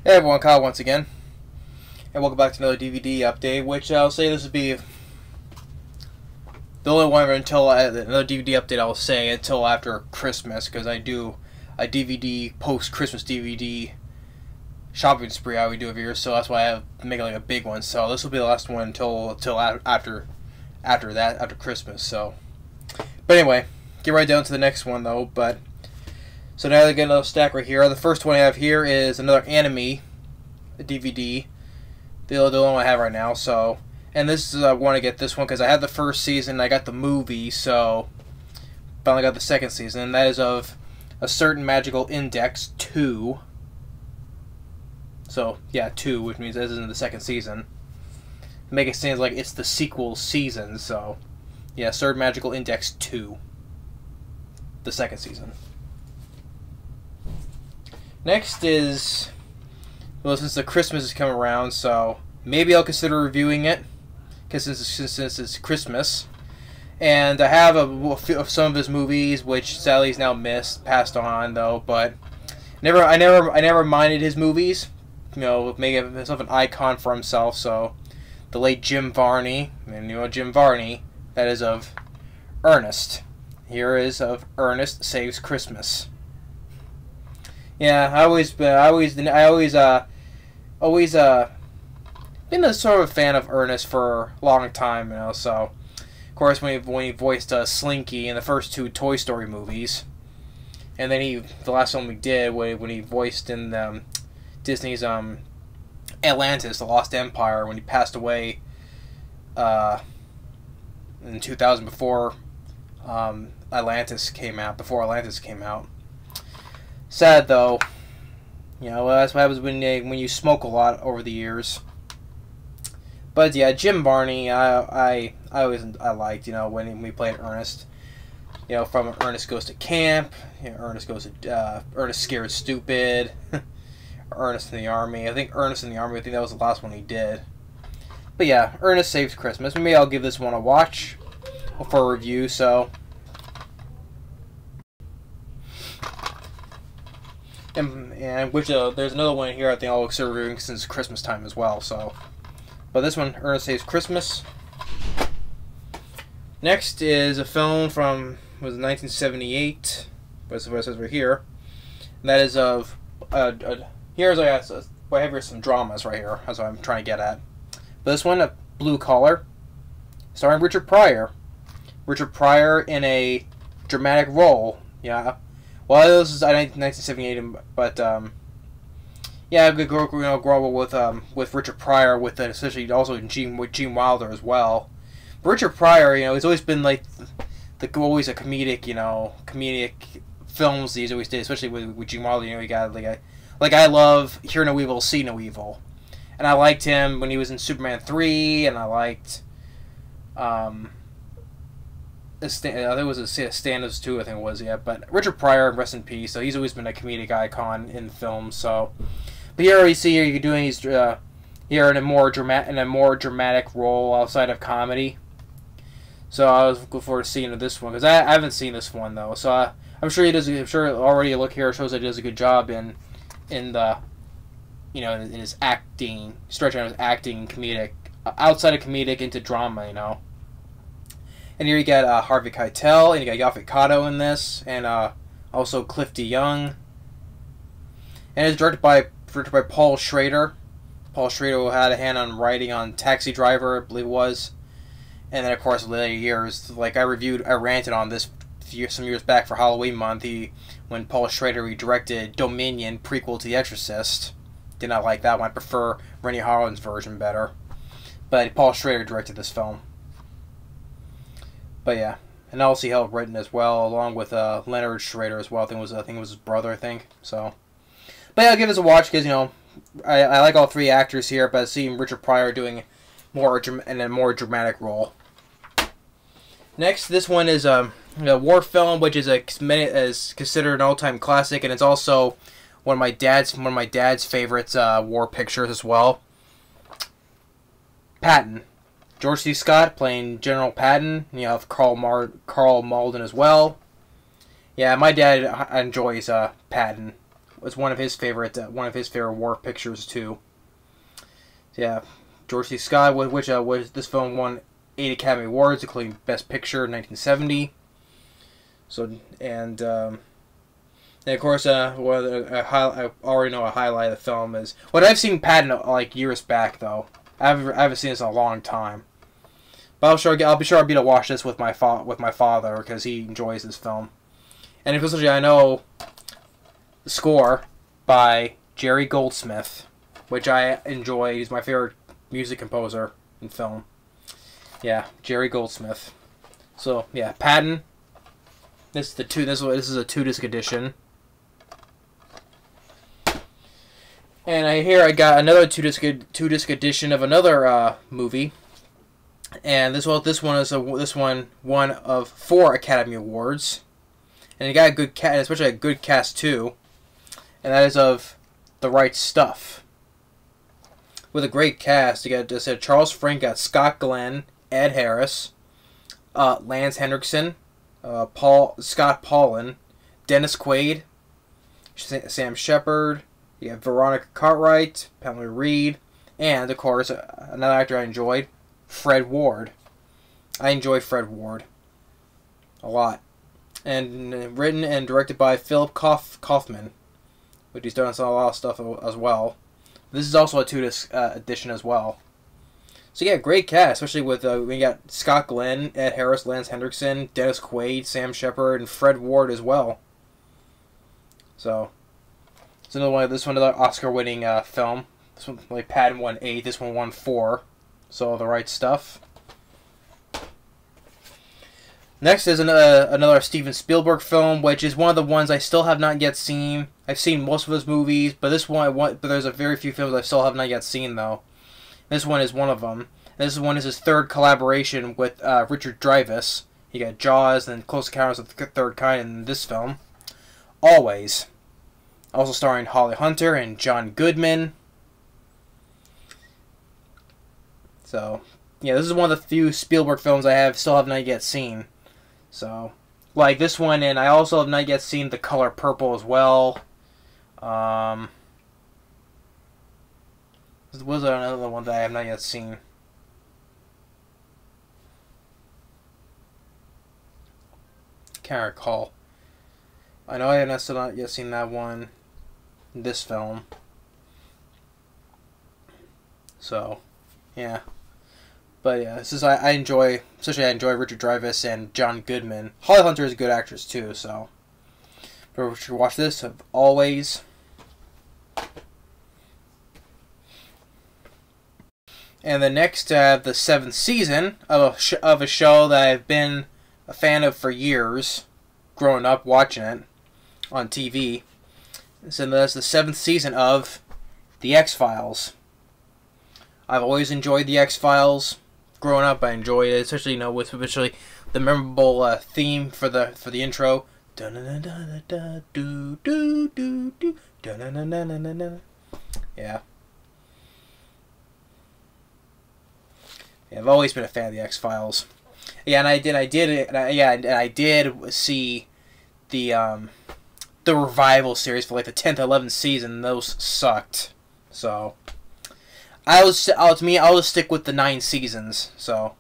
Hey everyone, Kyle once again, and welcome back to another DVD update, which I'll say this would be the only one until another DVD update I'll say until after Christmas, because I do a DVD, post-Christmas DVD shopping spree I would do every year, so that's why I have to make like a big one. So this will be the last one until after Christmas. So, but anyway, get right down to the next one though. So now they get another stack right here. The first one I have here is another anime DVD. The only one I have right now. So, and this is I want to get this one because I had the first season. I got the movie, so finally got the second season. And that is of A Certain Magical Index 2. So yeah, 2, which means this isn't the second season. Make it seem like it's the sequel season. So yeah, Certain Magical Index 2, the second season. Next is, well, since the Christmas is coming around, so maybe I'll consider reviewing it, because since it's Christmas. And I have some of his movies, which sadly he's now passed on though. But I never minded his movies. You know, making himself an icon for himself. So the late Jim Varney, and you know Jim Varney, that is of Ernest. Here is of Ernest Saves Christmas. Yeah, I always been a sort of a fan of Ernest for a long time, you know. So, of course, when he voiced Slinky in the first 2 Toy Story movies, and then the last one we did when he voiced in Disney's Atlantis, The Lost Empire, when he passed away in 2000 before Atlantis came out. Sad though, you know, that's what happens when you smoke a lot over the years. But yeah, Jim Varney, I liked, you know, when we played Ernest. You know, from Ernest Goes to Camp, you know, Ernest Scared Stupid, Ernest in the Army. I think that was the last one he did. But yeah, Ernest Saves Christmas. Maybe I'll give this one a watch for a review. So. And which there's another one here I think I'll consider reviewing since Christmas time as well. So, but this one, Ernest Saves Christmas. Next is a film from 1978. That's what it says right here. And that is of I have here some dramas right here. That's what I'm trying to get at. But this one, a Blue Collar, starring Richard Pryor. Richard Pryor in a dramatic role. Yeah. Well, this is 1978, but yeah, I could grow with Richard Pryor, especially also Gene Wilder as well. But Richard Pryor, you know, he's always been like always a comedic, you know, comedic films he's always did, especially with Gene Wilder. You know, he got like I love Hear No Evil, See No Evil, and I liked him when he was in Superman 3, and I liked I think it was a Stand-Ups 2, I think it was, yeah. But Richard Pryor, rest in peace. So he's always been a comedic icon in film. So, but here you see you're doing he's here in a more dramatic role outside of comedy. So I was looking forward to seeing this one because I haven't seen this one though. So I'm sure he does. I'm sure already a look here shows that he does a good job in the, you know, in his acting, stretching out his acting comedic outside of comedic into drama, you know. And here you got Harvey Keitel, and you got Yaphet Kotto in this, and also Cliff DeYoung. And it's directed by Paul Schrader. Paul Schrader had a hand on writing on Taxi Driver, I believe it was. And then, of course, in later years, like I ranted on this some years back for Halloween month, when Paul Schrader directed Dominion, prequel to The Exorcist. Did not like that one. I prefer Rennie Harlin's version better. But Paul Schrader directed this film. But yeah, and also he helped written as well, along with Leonard Schrader as well. I think it was his brother. I think so. But yeah, I'll give this a watch because you know I like all 3 actors here, but seeing Richard Pryor doing in a more dramatic role. Next, this one is a war film, which is considered an all-time classic, and it's also one of my dad's favorites war pictures as well. Patton. George C. Scott playing General Patton. You have Carl Malden as well. Yeah, my dad enjoys Patton was one of his favorite war pictures too. Yeah, George C. Scott, which was this film won 8 Academy Awards, including Best Picture in 1970. So and of course, I already know a highlight of the film is what I've seen Patton like years back though. I haven't seen this in a long time. But I'll be sure I'll be to watch this with my father because he enjoys this film. And especially I know the score by Jerry Goldsmith, which I enjoy. He's my favorite music composer in film. Yeah, Jerry Goldsmith. So yeah, Patton. This is a 2-disc edition. And I got another 2-disc edition of another movie. And this one one of 4 Academy Awards, and it got a good cast, especially a good cast too, and that is of The Right Stuff. With a great cast, you got Charles Frank, got Scott Glenn, Ed Harris, Lance Henriksen, Scott Paulin, Dennis Quaid, Sam Shepard. You have Veronica Cartwright, Pamela Reed, and of course another actor I enjoyed, Fred Ward. I enjoy Fred Ward a lot. And written and directed by Philip Kaufman, which he's done a lot of stuff as well. This is also a 2-disc edition as well. So yeah, great cast, especially with we got Scott Glenn, Ed Harris, Lance Henriksen, Dennis Quaid, Sam Shepard, and Fred Ward as well. So it's another Oscar-winning film. This one, like Patton won 8, this one won 4. So The Right Stuff. Next is another Steven Spielberg film, which is one of the ones I still have not yet seen. I've seen most of his movies, but but there's a very few films I still have not yet seen though. This one is one of them. This one is his 3rd collaboration with Richard Dreyfuss. He got Jaws and Close Encounters of the Third Kind in this film. Always. Also starring Holly Hunter and John Goodman. So, yeah, this is one of the few Spielberg films I still have not yet seen. So, like this one, and I also have not yet seen The Color Purple as well. Was there another one that I have not yet seen? Can't recall. I know I have still not yet seen that one. This film. So, yeah. But yeah, I enjoy Richard Dreyfuss and John Goodman. Holly Hunter is a good actress too, so. But we should watch this Always. And the next, the 7th season of a show that I've been a fan of for years, growing up watching it on TV. So that's the 7th season of the XFiles. I've always enjoyed the X-Files. Growing up, I enjoyed it, especially with the memorable theme for the intro. Yeah. I've always been a fan of the X-Files. Yeah, and I did see the revival series for like the 10th, 11th season. Those sucked. So I'll just stick with the 9 seasons. So,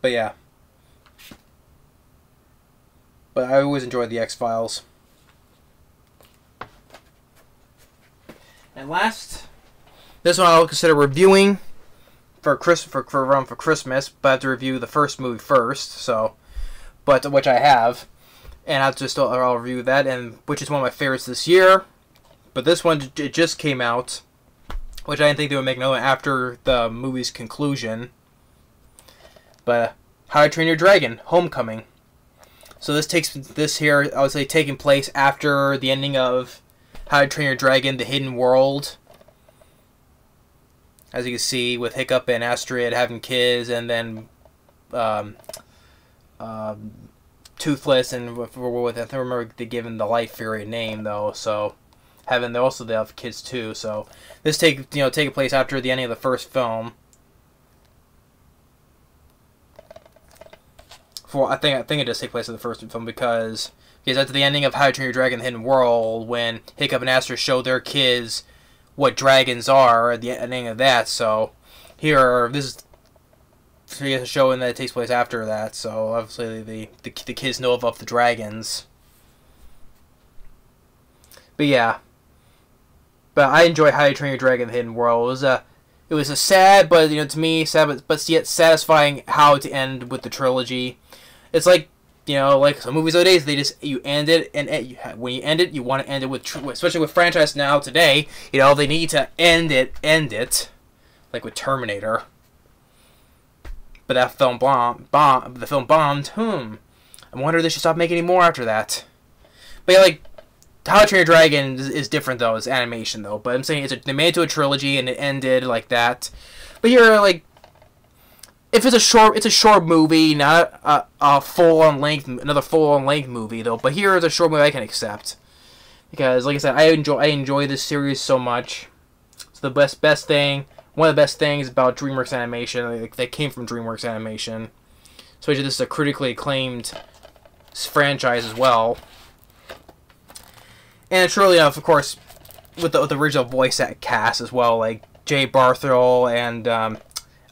but yeah, but I always enjoyed the X-Files. And last, this one I'll consider reviewing for Christmas, but I have to review the first movie first. So, which I have, and I'll review that, and which is one of my favorites this year. But this one, it just came out, which I didn't think they would make another after the movie's conclusion. But How to Train Your Dragon: Homecoming. So this here, I would say, taking place after the ending of How to Train Your Dragon: The Hidden World. As you can see, with Hiccup and Astrid having kids, and then Toothless, and I remember they given the Light Fury a name though. So they have kids too. So this taking place after the ending of the first film. I think it does take place in the first film because Because at the ending of How to Train Your Dragon: The Hidden World, when Hiccup and Aster show their kids what dragons are at the ending of that, so here, this is a show that takes place after that, so obviously the kids know of the dragons. But yeah. But I enjoy How to Train Your Dragon: The Hidden World. It was a sad, but to me, sad, but yet satisfying how to end with the trilogy. It's like, like some movies nowadays, you end it, and when you end it, you want to end it with, especially with franchise now today, they need to end it, like with Terminator. But that film the film bombed. I wonder if they should stop making any more after that. But yeah, like, How to Train Your Dragon is different though. It's animation though. But I'm saying they made it to a trilogy and it ended like that. But here, like, if it's a short movie, not a another full on length movie though. But here is a short movie I can accept because, like I said, I enjoy this series so much. It's the best thing. One of the best things about DreamWorks Animation, like, that came from DreamWorks Animation. Especially this is a critically acclaimed franchise as well. And truly enough, of course, with the original voice cast as well, like Jay Barthel and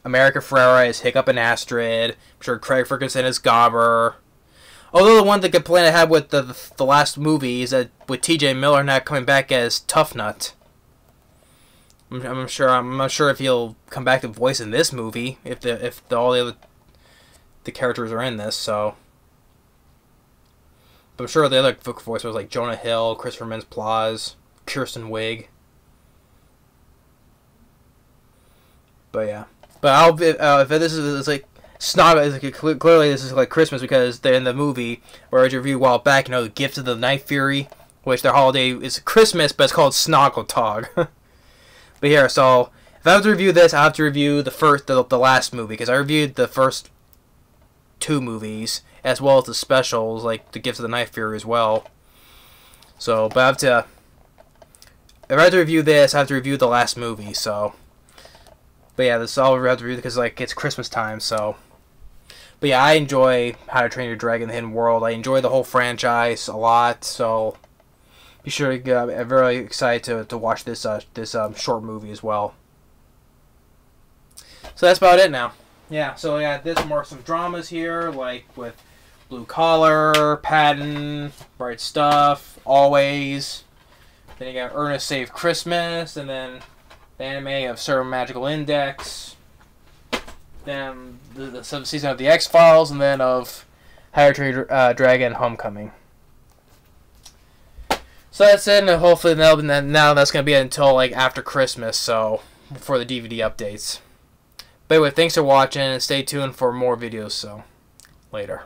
America Ferrera as Hiccup and Astrid. I'm sure Craig Ferguson as Gobber. Although the one complaint I had with the last movie is that with T.J. Miller not coming back as Tough Nut. I'm not sure if he'll come back to voice in this movie if all the characters are in this. So, but I'm sure the other voice was like Jonah Hill, Christopher Mintz-Plasse, Kirsten Wiig. But yeah, but if this is like clearly this is like Christmas because they're in the movie where I reviewed a while back. The Gift of the Night Fury, which their holiday is Christmas, but it's called Snoggletog. But here, so if I have to review this, I have to review the last movie because I reviewed the first two movies as well as the specials like The Gift of the Night Fury as well. So, but if I have to review this, I have to review the last movie. So, but yeah, this is all I have to review because like it's Christmas time. So, but yeah, I enjoy How to Train Your Dragon: The Hidden World. I enjoy the whole franchise a lot. So, be sure to I'm very excited to watch this short movie as well. So that's about it now. Yeah, so yeah, there's some dramas here, like with Blue Collar, Patton, Bright Stuff, Always. Then you got Ernest Save Christmas, and then the anime of Sir Magical Index. Then the season of the X-Files, and then of How to Train Your Dragon: Homecoming. So that's it, and hopefully now that's going to be until like after Christmas, so for the DVD updates. But anyway, thanks for watching, and stay tuned for more videos, so later.